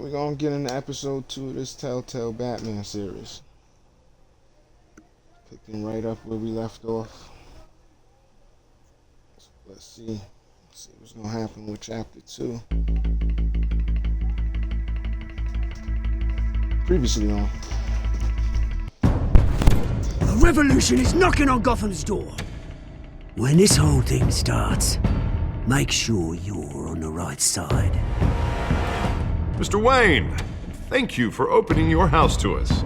we're gonna get into episode 2 of this Telltale Batman series. Picking right up where we left off. So let's see what's gonna happen with chapter 2. Previously on. A revolution is knocking on Gotham's door. When this whole thing starts, make sure you're on the right side. Mr. Wayne, thank you for opening your house to us.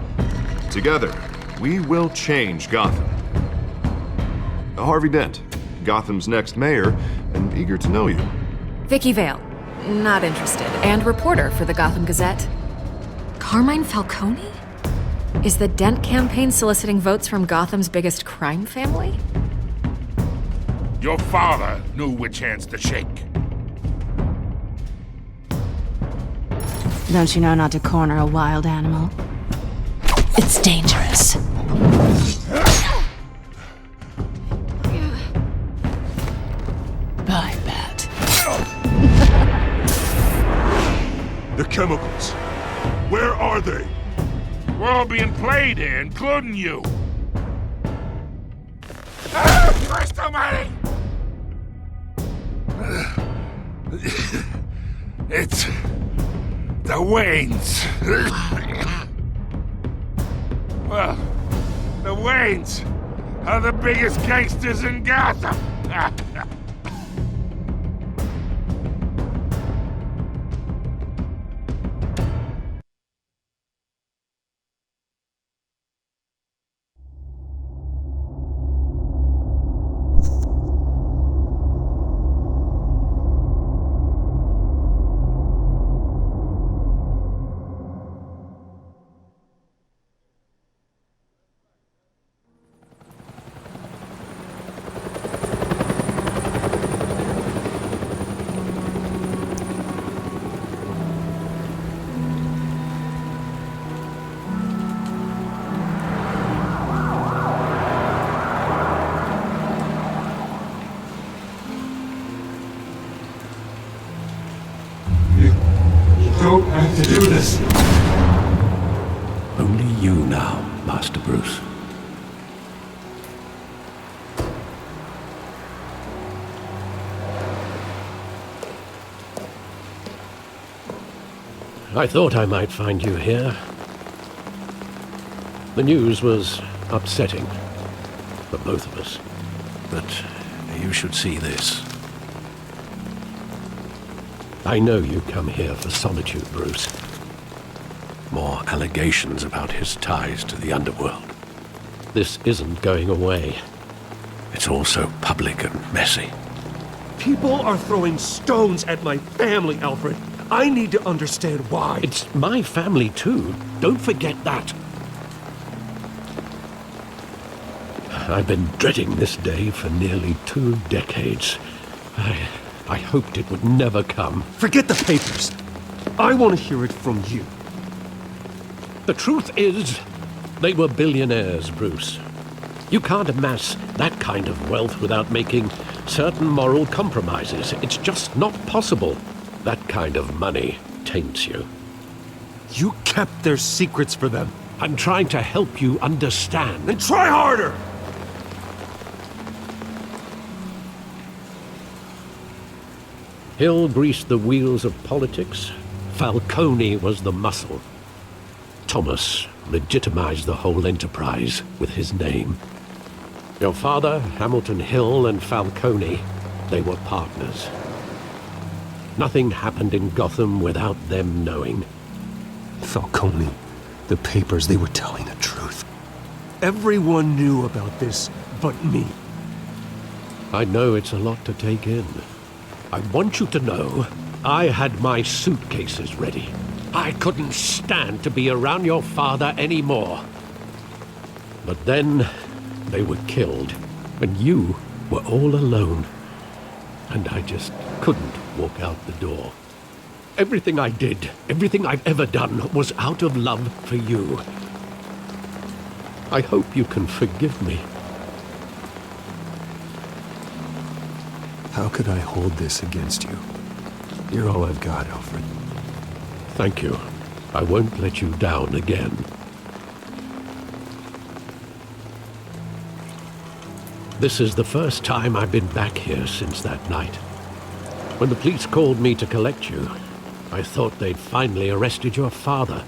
Together, we will change Gotham. Harvey Dent, Gotham's next mayor, and eager to know you. Vicky Vale, not interested, and reporter for the Gotham Gazette. Carmine Falcone? Is the Dent campaign soliciting votes from Gotham's biggest crime family? Your father knew which hands to shake. Don't you know not to corner a wild animal? It's dangerous. I bet. The chemicals. Where are they? We're all being played here, including you. Christ almighty! It's the Waynes. Well, the Waynes are the biggest gangsters in Gotham. Don't have to do this. Only you now, Master Bruce. I thought I might find you here. The news was upsetting for both of us. But you should see this. I know you come here for solitude, Bruce. More allegations about his ties to the underworld. This isn't going away. It's all so public and messy. People are throwing stones at my family, Alfred. I need to understand why. It's my family, too. Don't forget that. I've been dreading this day for nearly 2 decades. I hoped it would never come. Forget the papers. I want to hear it from you. The truth is, they were billionaires, Bruce. You can't amass that kind of wealth without making certain moral compromises. It's just not possible. That kind of money taints you. You kept their secrets for them. I'm trying to help you understand. Then try harder! Hill greased the wheels of politics. Falcone was the muscle. Thomas legitimized the whole enterprise with his name. Your father, Hamilton Hill, and Falcone, they were partners. Nothing happened in Gotham without them knowing. Falcone, the papers, they were telling the truth. Everyone knew about this but me. I know it's a lot to take in. I want you to know, I had my suitcases ready. I couldn't stand to be around your father anymore. But then, they were killed, and you were all alone. And I just couldn't walk out the door. Everything I did, everything I've ever done, was out of love for you. I hope you can forgive me. How could I hold this against you? You're all I've got, Alfred. Thank you. I won't let you down again. This is the first time I've been back here since that night. When the police called me to collect you, I thought they'd finally arrested your father.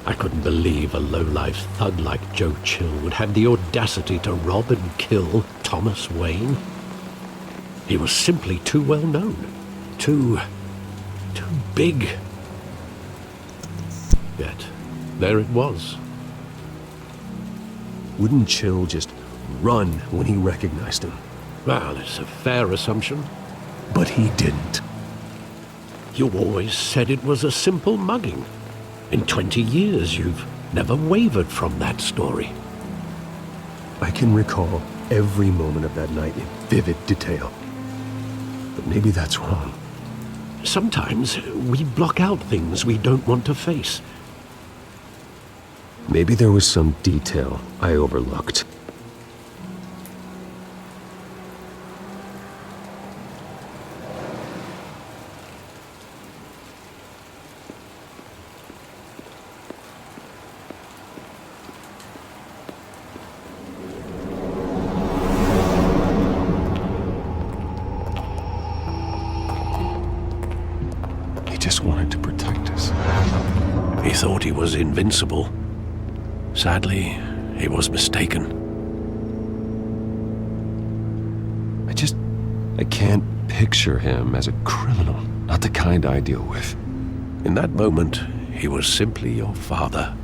I couldn't believe a low-life thug like Joe Chill would have the audacity to rob and kill Thomas Wayne. He was simply too well known. Too big. Yet, there it was. Wouldn't Chill just run when he recognized him? Well, it's a fair assumption. But he didn't. You always said it was a simple mugging. In 20 years, you've never wavered from that story. I can recall every moment of that night in vivid detail. But maybe that's wrong. Sometimes we block out things we don't want to face. Maybe there was some detail I overlooked. He just wanted to protect us. He thought he was invincible. Sadly, he was mistaken. I can't picture him as a criminal. Not the kind I deal with. In that moment, he was simply your father.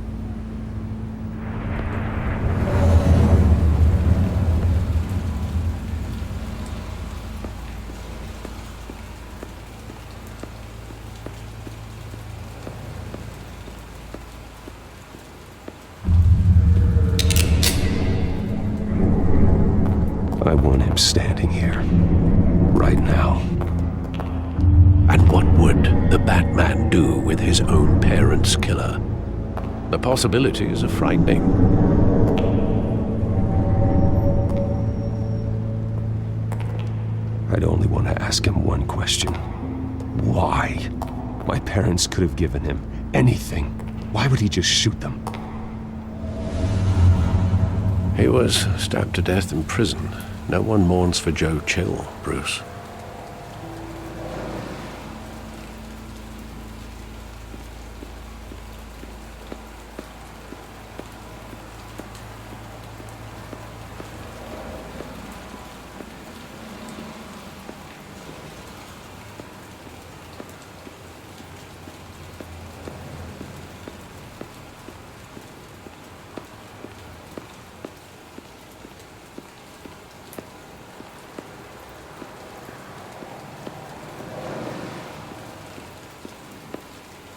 I want him standing here. Right now. And what would the Batman do with his own parents' killer? The possibilities are frightening. I'd only want to ask him one question. Why? My parents could have given him anything. Why would he just shoot them? He was stabbed to death in prison. No one mourns for Joe Chill, Bruce.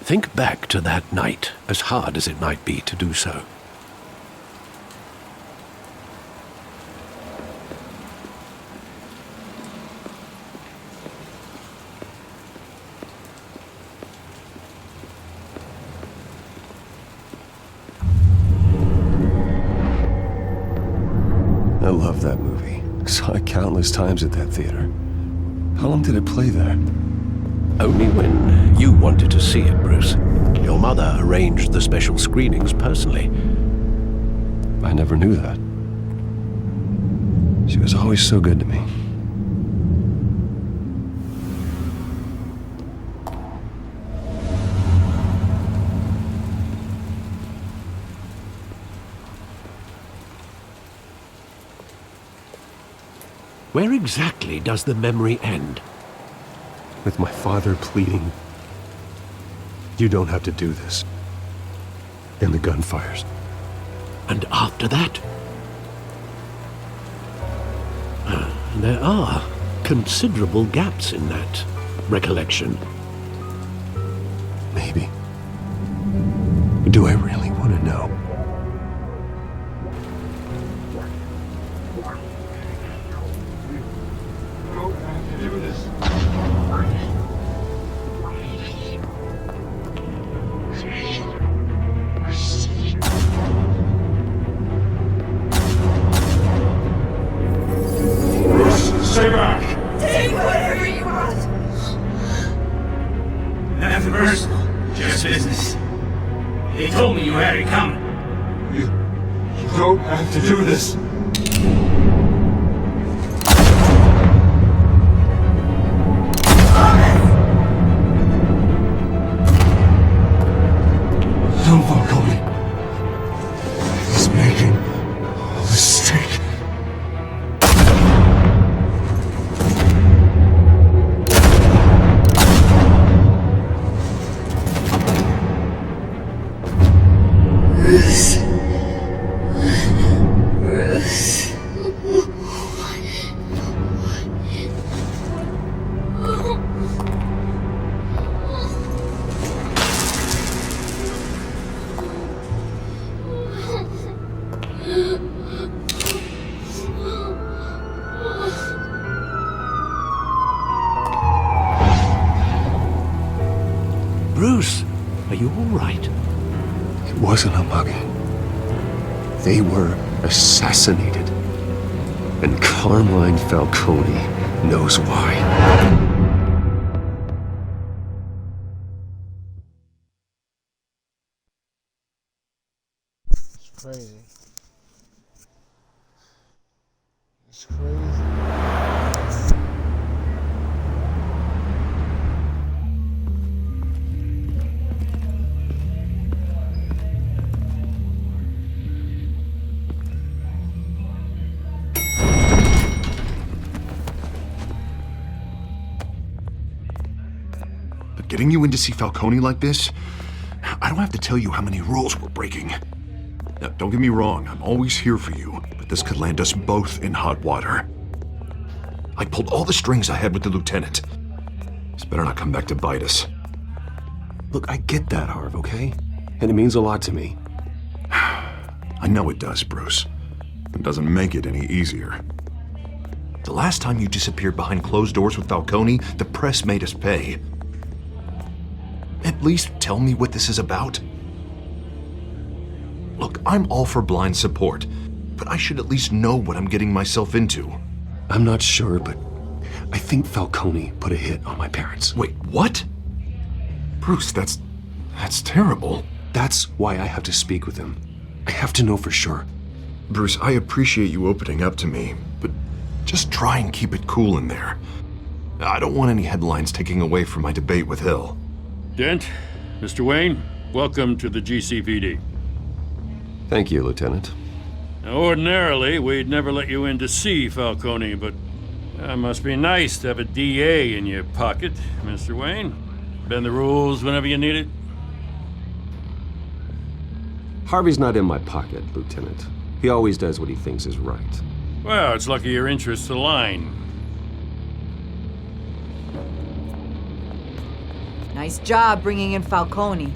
Think back to that night, as hard as it might be to do so. I love that movie. Saw it countless times at that theater. How long did it play there? Only when you wanted to see it, Bruce. Your mother arranged the special screenings personally. I never knew that. She was always so good to me. Where exactly does the memory end? With my father pleading, "You don't have to do this." And the gunfires. And after that? There are considerable gaps in that recollection. Maybe. Do I really want to know? Don't have to do this. Stay back! Take whatever you want! Have mercy. Just business. They told me you had it coming. You don't have to do this. No, Falcone. He's making a mistake. Bruce, are you all right? It wasn't a mugging. They were assassinated. And Carmine Falcone knows why. It's crazy. It's crazy. But getting you in to see Falcone like this, I don't have to tell you how many rules we're breaking. Now, don't get me wrong, I'm always here for you, but this could land us both in hot water. I pulled all the strings I had with the lieutenant. This better not come back to bite us. Look, I get that, Harv, okay? And it means a lot to me. I know it does, Bruce. It doesn't make it any easier. The last time you disappeared behind closed doors with Falcone, the press made us pay. At least tell me what this is about. Look, I'm all for blind support, but I should at least know what I'm getting myself into. I'm not sure, but I think Falcone put a hit on my parents. Wait, what? Bruce, that's terrible. That's why I have to speak with him. I have to know for sure. Bruce, I appreciate you opening up to me, but just try and keep it cool in there. I don't want any headlines taking away from my debate with Hill. Dent, Mr. Wayne, welcome to the GCPD. Thank you, Lieutenant. Now, ordinarily, we'd never let you in to see Falcone, but it must be nice to have a DA in your pocket, Mr. Wayne. Bend the rules whenever you need it. Harvey's not in my pocket, Lieutenant. He always does what he thinks is right. Well, it's lucky your interests align. Nice job bringing in Falcone.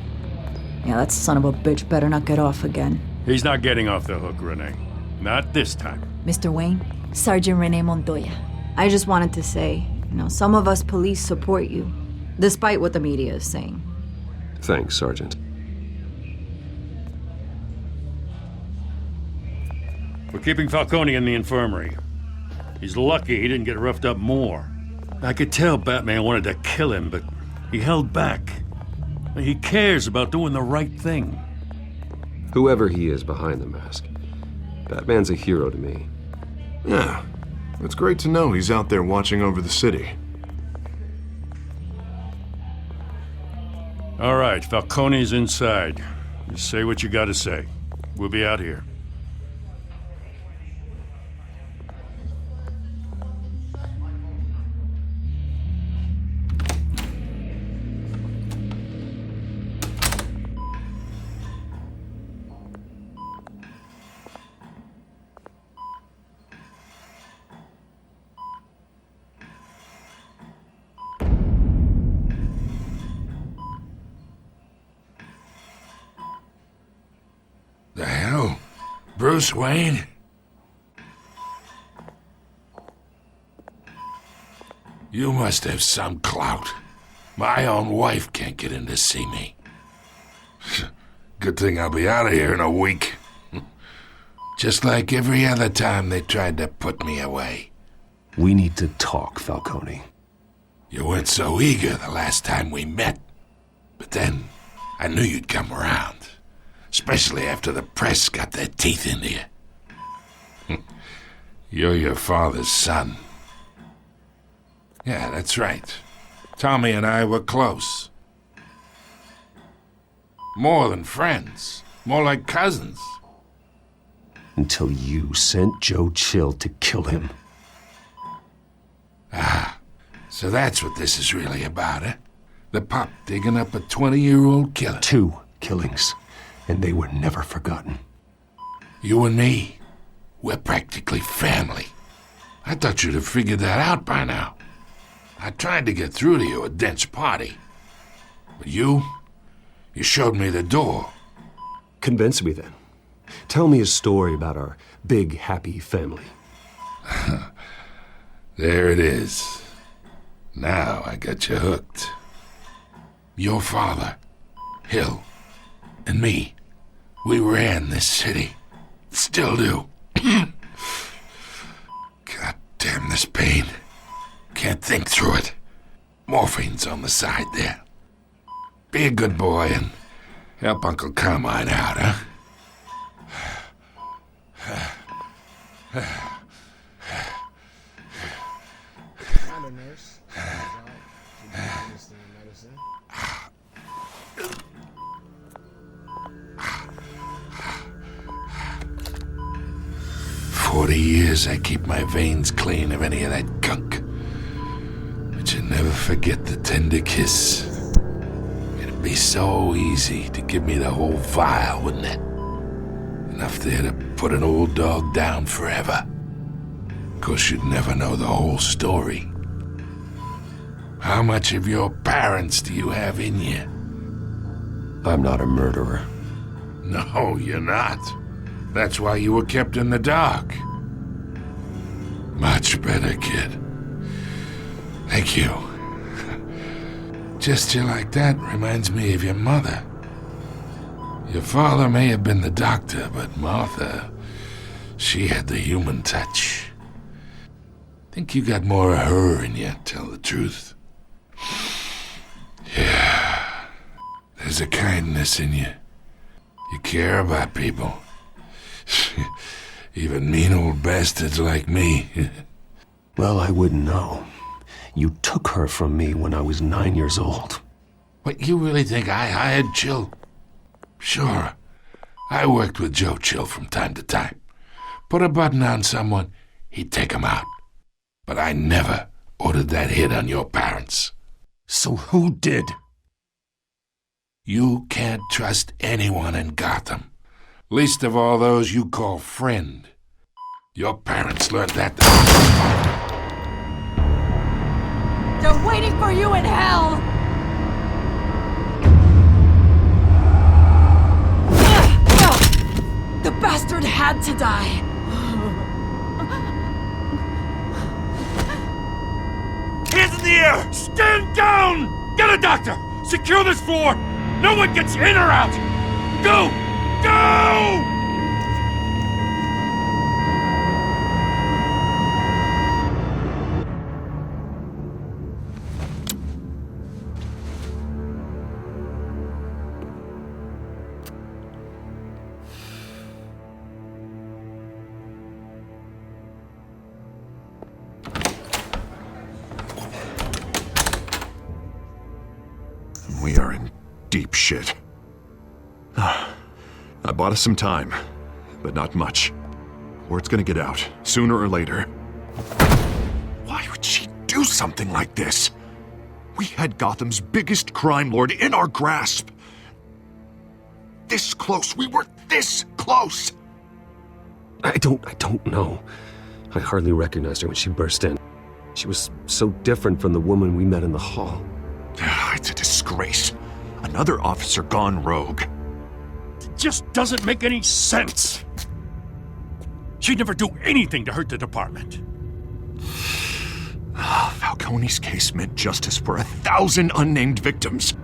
Yeah, that son of a bitch better not get off again. He's not getting off the hook, Renee. Not this time. Mr. Wayne, Sergeant Renee Montoya. I just wanted to say, some of us police support you, despite what the media is saying. Thanks, Sergeant. We're keeping Falcone in the infirmary. He's lucky he didn't get roughed up more. I could tell Batman wanted to kill him, but he held back. He cares about doing the right thing. Whoever he is behind the mask, Batman's a hero to me. Yeah, it's great to know he's out there watching over the city. All right, Falcone's inside. Just say what you gotta say. We'll be out here. The hell? Bruce Wayne? You must have some clout. My own wife can't get in to see me. Good thing I'll be out of here in a week. Just like every other time they tried to put me away. We need to talk, Falcone. You weren't so eager the last time we met. But then, I knew you'd come around. Especially after the press got their teeth into you. You're your father's son. Yeah, that's right. Tommy and I were close. More than friends. More like cousins. Until you sent Joe Chill to kill him. Ah, so that's what this is really about, eh? The pup digging up a 20-year-old killer. 2 killings, and they were never forgotten. You and me, we're practically family. I thought you'd have figured that out by now. I tried to get through to you at Dent's party. But you showed me the door. Convince me then. Tell me a story about our big, happy family. There it is. Now I got you hooked. Your father, Hill, and me, we ran this city. Still do. God damn this pain. Can't think through it. Morphine's on the side there. Be a good boy and help Uncle Carmine out, huh? Not a nurse. Medicine. 40 years I keep my veins clean of any of that gunk. But you never forget the tender kiss. It'd be so easy to give me the whole vial, wouldn't it? Enough there to put an old dog down forever. Of course, you'd never know the whole story. How much of your parents do you have in you? I'm not a murderer. No, you're not. That's why you were kept in the dark. Much better, kid. Thank you. Gesture like that reminds me of your mother. Your father may have been the doctor, but Martha, she had the human touch. Think you got more of her in you, tell the truth. Yeah. There's a kindness in you. You care about people. Even mean old bastards like me. Well, I wouldn't know. You took her from me when I was 9 years old. What, you really think I hired Chill? Sure. I worked with Joe Chill from time to time. Put a button on someone, he'd take him out. But I never ordered that hit on your parents. So who did? You can't trust anyone in Gotham. Least of all those you call friend. Your parents learned that. They're waiting for you in hell! The bastard had to die. Hands in the air! Stand down! Get a doctor! Secure this floor! No one gets in or out! Go! Go! We are in deep shit. I bought us some time, but not much. Word's gonna get out, sooner or later. Why would she do something like this? We had Gotham's biggest crime lord in our grasp. This close. We were this close. I don't know. I hardly recognized her when she burst in. She was so different from the woman we met in the hall. It's a disgrace. Another officer gone rogue. It just doesn't make any sense. She'd never do anything to hurt the department. Falcone's case meant justice for 1,000 unnamed victims.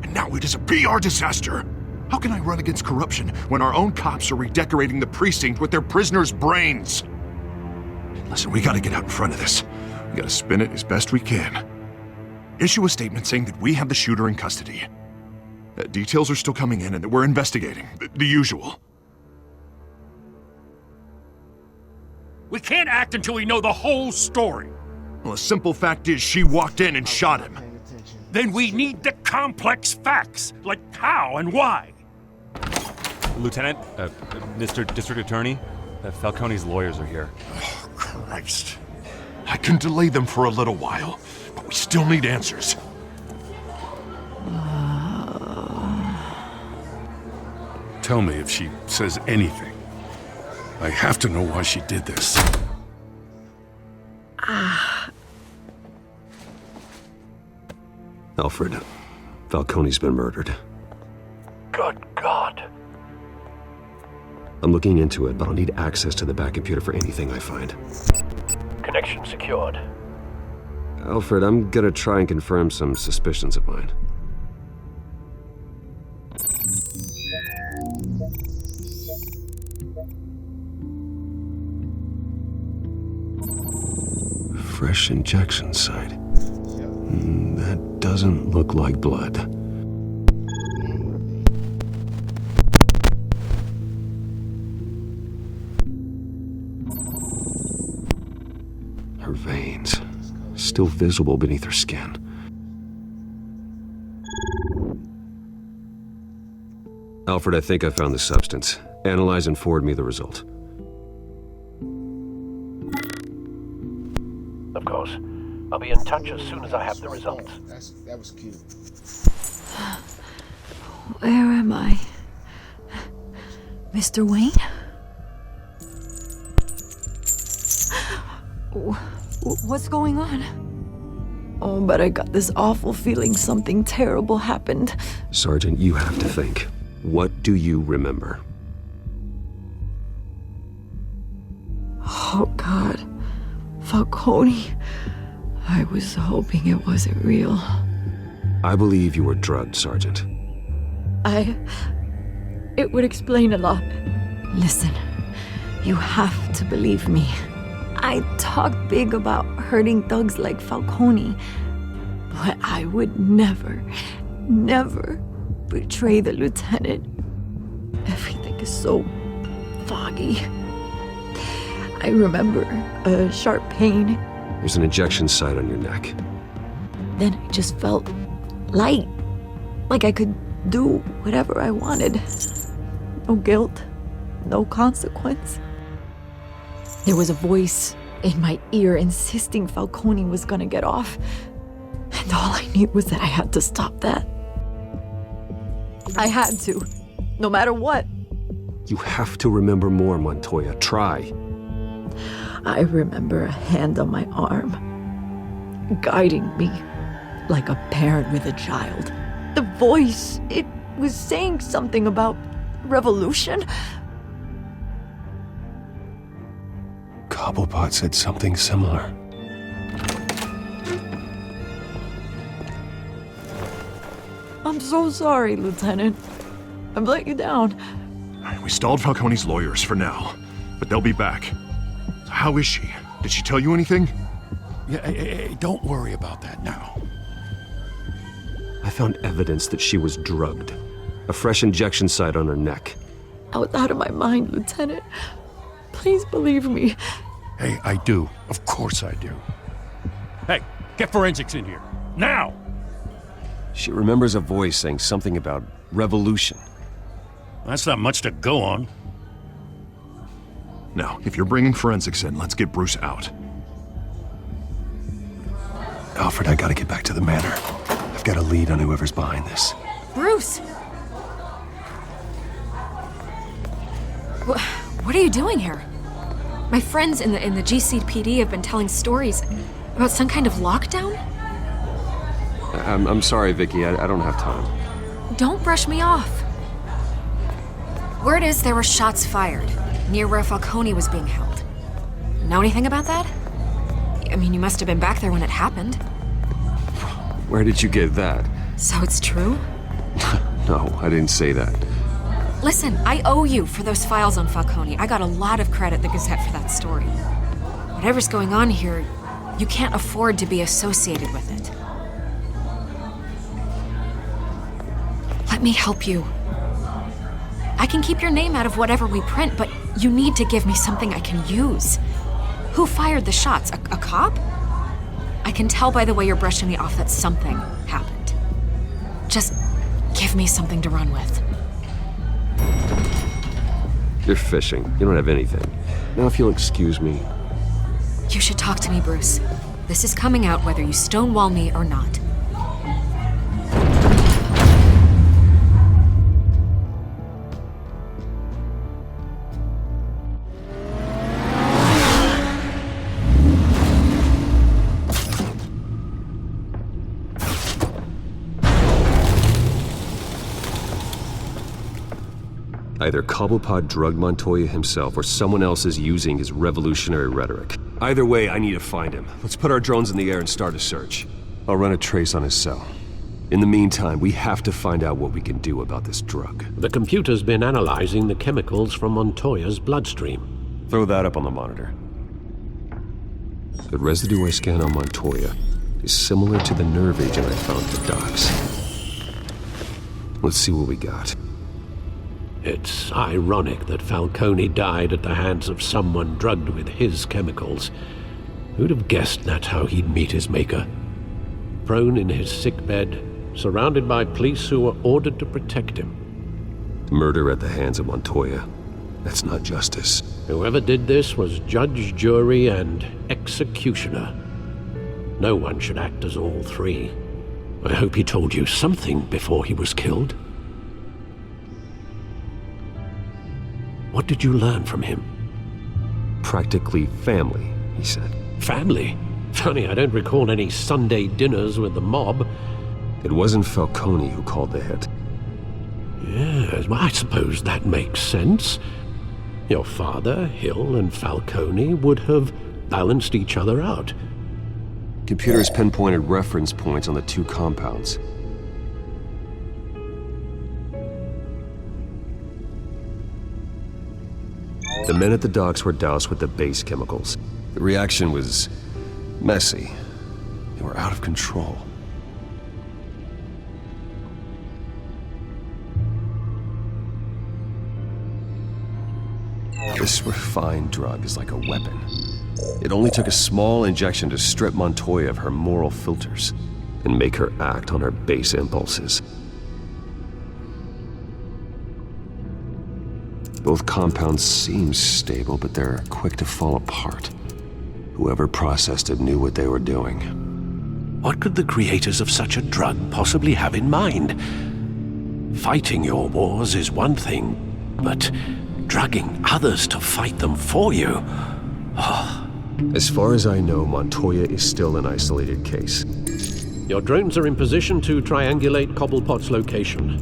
And now it is a PR disaster. How can I run against corruption when our own cops are redecorating the precinct with their prisoners' brains? Listen, we gotta get out in front of this. We gotta spin it as best we can. Issue a statement saying that we have the shooter in custody. Details are still coming in, and we're investigating. The usual. We can't act until we know the whole story. Well, the simple fact is she walked in and shot him. Then we need the complex facts, like how and why. Lieutenant, Mr. District Attorney, Falcone's lawyers are here. Oh, Christ. I can delay them for a little while, but we still need answers. Tell me if she says anything. I have to know why she did this. Alfred, Falcone's been murdered. Good God. I'm looking into it, but I'll need access to the back computer for anything I find. Connection secured. Alfred, I'm gonna try and confirm some suspicions of mine. Fresh injection site. That doesn't look like blood. Her veins, still visible beneath her skin. Alfred, I think I found the substance. Analyze and forward me the result. Of course. I'll be in touch as soon as I have the results. That was cute. Where am I? Mr. Wayne? What's going on? Oh, but I got this awful feeling something terrible happened. Sergeant, you have to think. What do you remember? Oh, God. Falcone. I was hoping it wasn't real. I believe you were drugged, Sergeant. It would explain a lot. Listen, you have to believe me. I talk big about hurting thugs like Falcone, but I would never betray the lieutenant. Everything is so foggy. I remember a sharp pain. There's an injection site on your neck. Then I just felt light, like I could do whatever I wanted. No guilt, no consequence. There was a voice in my ear insisting Falcone was gonna get off. And all I knew was that I had to stop that. I had to, no matter what. You have to remember more, Montoya. Try. I remember a hand on my arm, guiding me like a parent with a child. The voice, it was saying something about revolution. Cobblepot said something similar. I'm so sorry, Lieutenant. I've let you down. We stalled Falcone's lawyers for now, but they'll be back. How is she? Did she tell you anything? Yeah, hey, don't worry about that now. I found evidence that she was drugged. A fresh injection site on her neck. I was out of my mind, Lieutenant. Please believe me. Hey, I do. Of course I do. Hey, get forensics in here. Now! She remembers a voice saying something about revolution. That's not much to go on. Now, if you're bringing forensics in, let's get Bruce out. Alfred, I gotta get back to the manor. I've got a lead on whoever's behind this. Bruce! What are you doing here? My friends in the GCPD have been telling stories about some kind of lockdown? I'm sorry, Vicky. I don't have time. Don't brush me off. Word is there were shots fired near where Falcone was being held. Know anything about that? I mean, you must have been back there when it happened. Where did you get that? So it's true? No, I didn't say that. Listen, I owe you for those files on Falcone. I got a lot of credit at the Gazette for that story. Whatever's going on here, you can't afford to be associated with it. Let Let me help you. I can keep your name out of whatever we print, but you need to give me something I can use. Who fired the shots? A cop? I can tell by the way you're brushing me off that something happened. Just give me something to run with. You're fishing. You don't have anything. Now, if you'll excuse me. You should talk to me, Bruce. This is coming out whether you stonewall me or not. Either Cobblepot drugged Montoya himself or someone else is using his revolutionary rhetoric. Either way, I need to find him. Let's put our drones in the air and start a search. I'll run a trace on his cell. In the meantime, we have to find out what we can do about this drug. The computer's been analyzing the chemicals from Montoya's bloodstream. Throw that up on the monitor. The residue I scanned on Montoya is similar to the nerve agent I found at the docks. Let's see what we got. It's ironic that Falcone died at the hands of someone drugged with his chemicals. Who'd have guessed that's how he'd meet his maker? Prone in his sickbed, surrounded by police who were ordered to protect him. Murder at the hands of Montoya. That's not justice. Whoever did this was judge, jury, and executioner. No one should act as all three. I hope he told you something before he was killed. What did you learn from him? Practically family, he said. Family? Funny, I don't recall any Sunday dinners with the mob. It wasn't Falcone who called the hit. Yes, well, I suppose that makes sense. Your father, Hill, and Falcone would have balanced each other out. Computers pinpointed reference points on the two compounds. The men at the docks were doused with the base chemicals. The reaction was messy. They were out of control. This refined drug is like a weapon. It only took a small injection to strip Montoya of her moral filters and make her act on her base impulses. Both compounds seem stable, but they're quick to fall apart. Whoever processed it knew what they were doing. What could the creators of such a drug possibly have in mind? Fighting your wars is one thing, but drugging others to fight them for you? Oh. As far as I know, Montoya is still an isolated case. Your drones are in position to triangulate Cobblepot's location.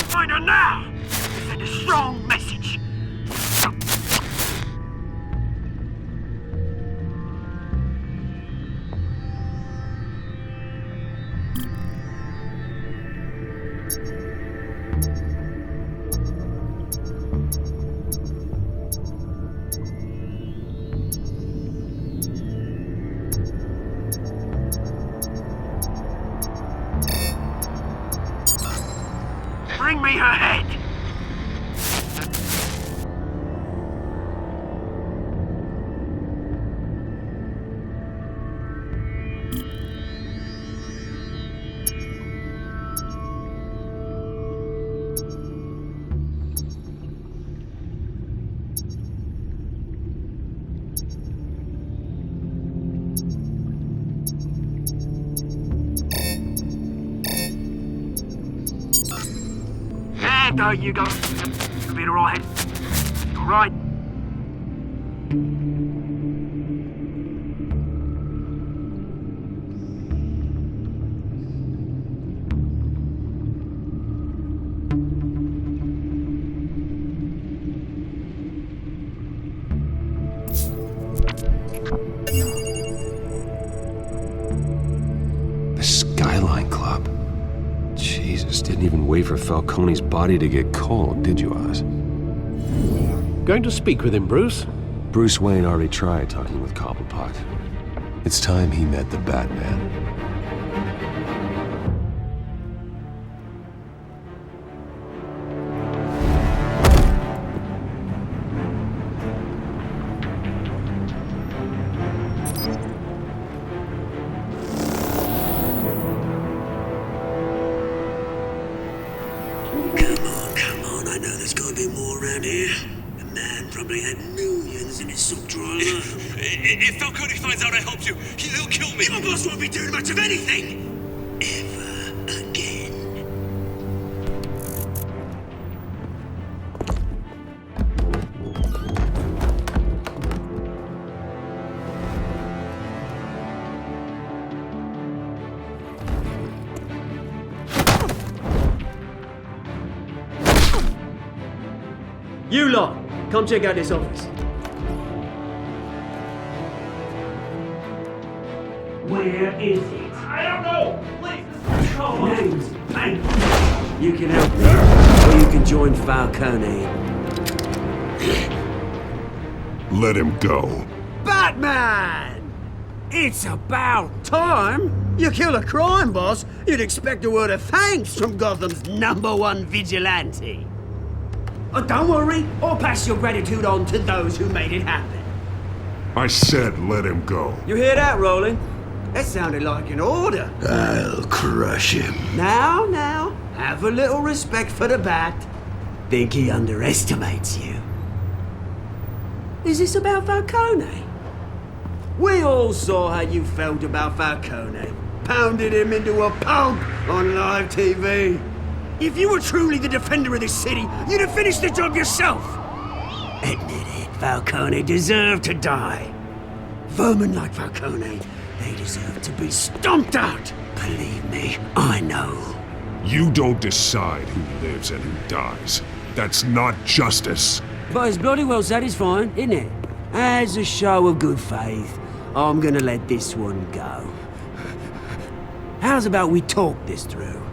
Find her now! Send a strong message. Bring me her head! though, you go. You'll be alright. Alright. The Skyline Club. Jesus, didn't even wait for Falcone's body to get cold, did you, Oz? Going to speak with him, Bruce? Bruce Wayne already tried talking with Cobblepot. It's time he met the Batman. Come on, I know there's gotta be more around here. The man probably had millions in his sock drawer. If Falcone finds out I helped you, he'll kill me. Your boss won't be doing much of anything! Ever again. You lot, come check out this office. Where is it? I don't know. Please. Names, paint. You can help me, or you can join Falcone. Let him go. Batman! It's about time! You kill a crime boss, you'd expect a word of thanks from Gotham's #1 vigilante. Oh, don't worry, I'll pass your gratitude on to those who made it happen. I said let him go. You hear that, Roland? That sounded like an order. I'll crush him. Now, have a little respect for the Bat. Think he underestimates you. Is this about Falcone? We all saw how you felt about Falcone. Pounded him into a pulp on live TV. If you were truly the defender of this city, you'd have finished the job yourself. Admit it, Falcone deserved to die. Vermin like Falcone, they deserve to be stomped out. Believe me, I know. You don't decide who lives and who dies. That's not justice. But it's bloody well satisfying, isn't it? As a show of good faith, I'm gonna let this one go. How's about we talk this through?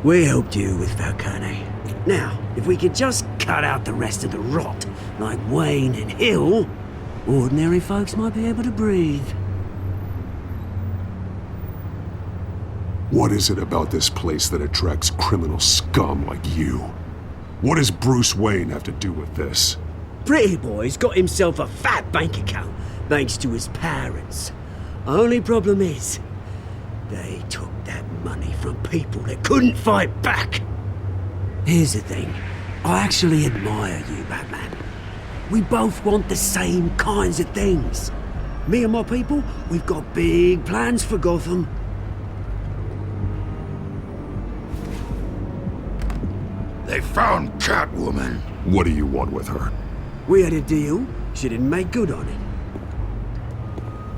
We helped you with Falcone. Now, if we could just cut out the rest of the rot, like Wayne and Hill, ordinary folks might be able to breathe. What is it about this place that attracts criminal scum like you? What does Bruce Wayne have to do with this? Pretty Boy's got himself a fat bank account, thanks to his parents. Only problem is, they took that money from people that couldn't fight back. Here's the thing. I actually admire you, Batman. We both want the same kinds of things. Me and my people, we've got big plans for Gotham. They found Catwoman. What do you want with her? We had a deal. She didn't make good on it.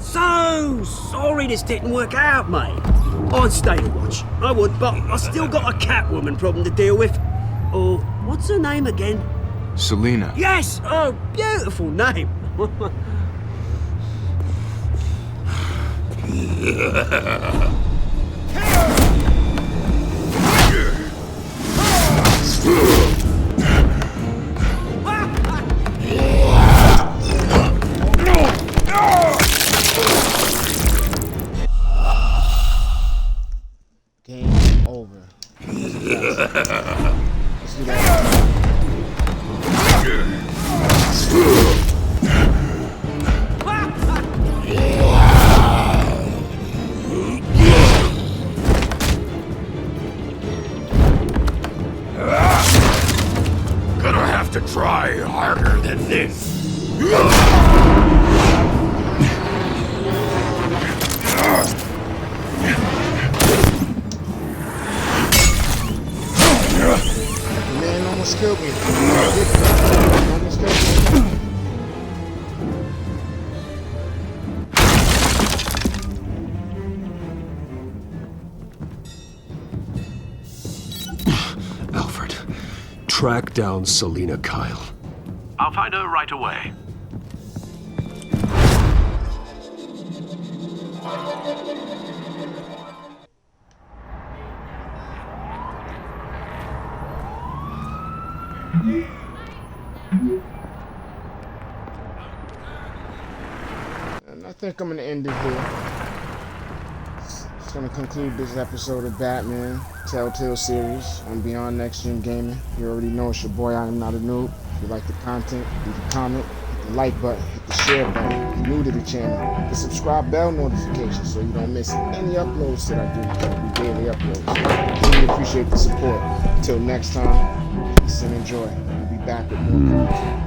So sorry this didn't work out, mate. I'd stay to watch. I would, but I still got a Catwoman problem to deal with. Oh, what's her name again? Selena. Yes! Oh, beautiful name. Game over. Let's do that. Gonna have to try harder than this. killed me. You almost killed me. Alfred, track down Selina Kyle. I'll find her right away. And I think I'm gonna end it here. It's gonna conclude this episode of Batman Telltale series on Beyond Next Gen Gaming. You already know it's your boy, I am not a noob. If you like the content, leave a comment, hit the like button, hit the share button. If you're new to the channel, hit the subscribe bell notification so you don't miss any uploads that I do. It'll be daily uploads. Really appreciate the support. Until next time, peace and enjoy. We'll be back with more content.